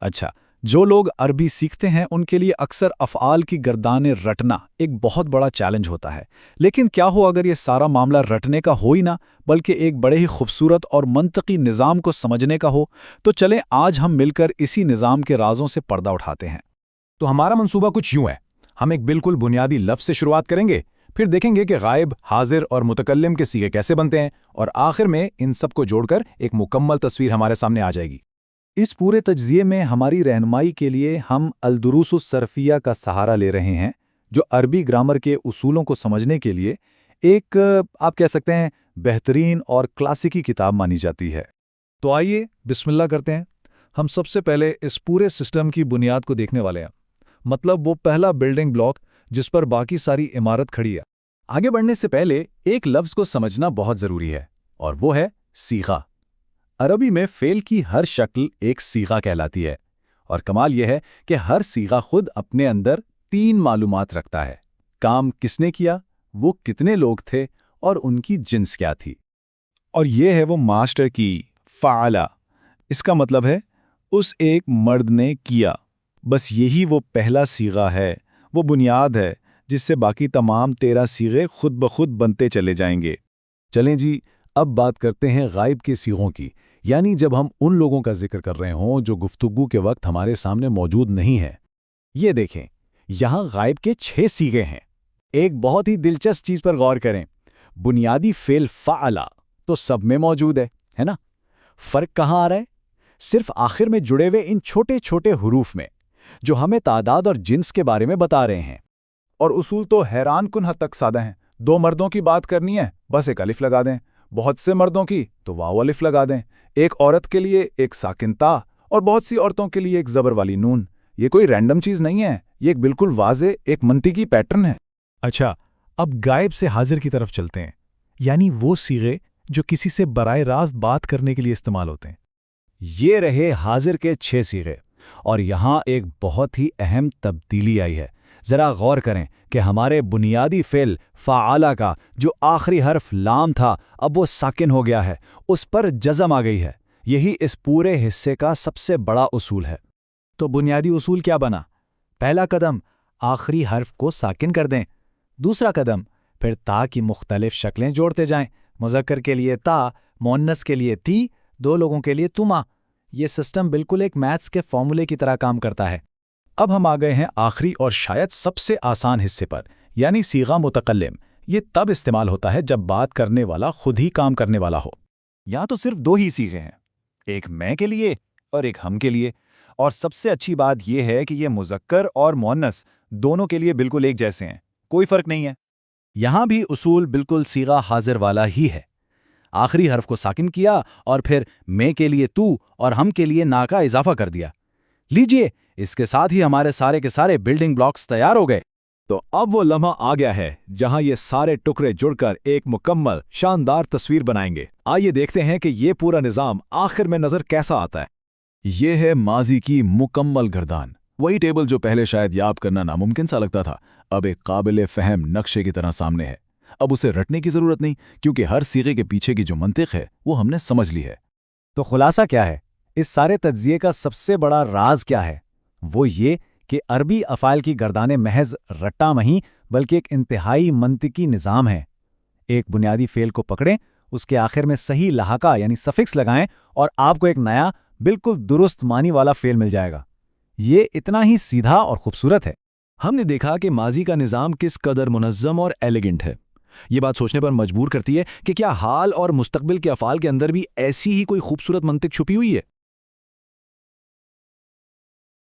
अच्छा, जो लोग अरबी सीखते हैं उनके लिए अक्सर अफ़आल की गर्दानें रटना एक बहुत बड़ा चैलेंज होता है। लेकिन क्या हो अगर ये सारा मामला रटने का हो ही ना, बल्कि एक बड़े ही खूबसूरत और मंतकी निज़ाम को समझने का हो? तो चलें आज हम मिलकर इसी निज़ाम के राज़ों से पर्दा उठाते हैं। तो हमारा मंसूबा कुछ यूं है। हम एक बिल्कुल बुनियादी लफ्ज़ से शुरुआत करेंगे, फिर देखेंगे कि गायब, हाजिर और मुतकल्लिम के सीगे कैसे बनते हैं, और आखिर में इन सब को जोड़कर एक मुकम्मल तस्वीर हमारे सामने आ जाएगी। इस पूरे तज्ज़िये में हमारी रहनुमाई के लिए हम अल-दुरूसुस सर्फिया का सहारा ले रहे हैं, जो अरबी ग्रामर के उसूलों को समझने के लिए एक आप कह सकते हैं बेहतरीन और क्लासिकी किताब मानी जाती है। तो आइए बिस्मिल्लाह करते हैं। हम सबसे पहले इस पूरे सिस्टम की बुनियाद को देखने वाले हैं, मतलब वो पहला बिल्डिंग ब्लॉक जिस पर बाकी सारी इमारत खड़ी है। आगे बढ़ने से पहले एक लफ्ज़ को समझना बहुत ज़रूरी है, और वो है सीगा। अरबी में फ़ेल की हर शक्ल एक सीगा कहलाती है, और कमाल यह है कि हर सीगा खुद अपने अंदर 3 मालूमात रखता है। काम किसने किया, वो कितने लोग थे, और उनकी जिन्स क्या थी। और ये है वो मास्टर की फ़ाला। इसका मतलब है उस एक मर्द ने किया। बस यही वो पहला सीगा है, वो बुनियाद है जिससे बाकी तमाम 13 सीगे खुद ब खुद बनते चले जाएंगे। चलें जी, अब बात करते हैं गायब के सीगों की, यानी जब हम उन लोगों का जिक्र कर रहे हों जो गुफ्तगू के वक्त हमारे सामने मौजूद नहीं हैं। ये देखें, यहाँ गायब के 6 सीगे हैं। एक बहुत ही दिलचस्प चीज़ पर गौर करें, बुनियादी फ़ेल फ़अला तो सब में मौजूद है ना? फ़र्क कहाँ आ रहा है? सिर्फ आखिर में जुड़े हुए इन छोटे छोटे हुरूफ में, जो हमें तादाद और जिन्स के बारे में बता रहे हैं। और उसूल तो हैरान कुन हद तक सादा हैं। 2 मर्दों की बात करनी है, बस एक अलिफ लगा दें। बहुत से मर्दों की तो वाव अलिफ लगा दें। एक औरत के लिए एक साकिन ता, और बहुत सी औरतों के लिए एक ज़बर वाली नून। ये कोई रैंडम चीज़ नहीं है, ये एक बिल्कुल वाज़े एक मंतिकी पैटर्न है। अच्छा, अब गायब से हाजिर की तरफ चलते हैं, यानी वो सीगे जो किसी से बराए रास्त बात करने के लिए इस्तेमाल होते हैं। ये रहे हाजिर के 6 सीगे, और यहाँ एक बहुत ही अहम तब्दीली आई है। ज़रा गौर करें कि हमारे बुनियादी फ़ेल फ़आला का जो आखिरी हर्फ लाम था, अब वो साकिन हो गया है, उस पर जज़म आ गई है। यही इस पूरे हिस्से का सबसे बड़ा उसूल है। तो बुनियादी उसूल क्या बना? पहला कदम, आखिरी हर्फ को साकिन कर दें। दूसरा कदम, फिर ता की मुख्तलिफ शक्लें जोड़ते जाएं। मुज़क्कर के लिए ता, मुअन्नस के लिए ती, 2 लोगों के लिए तुमा। ये सिस्टम बिल्कुल एक मैथ्स के फॉर्मूले की तरह काम करता है। अब हम आ गए हैं आखिरी और शायद सबसे आसान हिस्से पर, यानी सीगा मुतकल्लिम। ये तब इस्तेमाल होता है जब बात करने वाला खुद ही काम करने वाला हो। यहाँ तो सिर्फ 2 ही सीगे हैं, एक मैं के लिए और एक हम के लिए। और सबसे अच्छी बात यह है कि ये मुज़क्कर और मुअन्नस दोनों के लिए बिल्कुल एक जैसे हैं, कोई फ़र्क नहीं है। यहाँ भी उसूल बिल्कुल सीगा हाजिर वाला ही है। आखिरी हर्फ को साकिन किया, और फिर मैं के लिए तू और हम के लिए ना का इजाफा कर दिया। लीजिए, इसके साथ ही हमारे सारे के सारे बिल्डिंग ब्लॉक्स तैयार हो गए। तो अब वो लम्हा आ गया है जहां ये सारे टुकड़े जुड़कर एक मुकम्मल शानदार तस्वीर बनाएंगे। आइए देखते हैं कि ये पूरा निज़ाम आखिर में नज़र कैसा आता है। ये है माजी की मुकम्मल गर्दान। वही टेबल जो पहले शायद याद करना नामुमकिन सा लगता था, अब एक काबिल फ़हम नक्शे की तरह सामने है। अब उसे रटने की ज़रूरत नहीं, क्योंकि हर सीगे के पीछे की जो मंतिक है वो हमने समझ ली है। तो खुलासा क्या है? इस सारे तज्ज़िये का सबसे बड़ा राज क्या है? वो ये कि अरबी अफ़ाल की गर्दानें महज रट्टा नहीं, बल्कि एक इंतहाई मंतिकी निज़ाम है। एक बुनियादी फ़ेल को पकड़ें, उसके आखिर में सही लहाका यानी सफ़िक्स लगाएं, और आपको एक नया बिल्कुल दुरुस्त मानी वाला फ़ेल मिल जाएगा। ये इतना ही सीधा और खूबसूरत है। हमने देखा कि माजी का निज़ाम किस कदर मुनज़्ज़म और एलिगेंट है। ये बात सोचने पर मजबूर करती है कि क्या हाल और मुस्तकबिल के अफ़ाल के अंदर भी ऐसी ही कोई खूबसूरत मंतिक छुपी हुई है।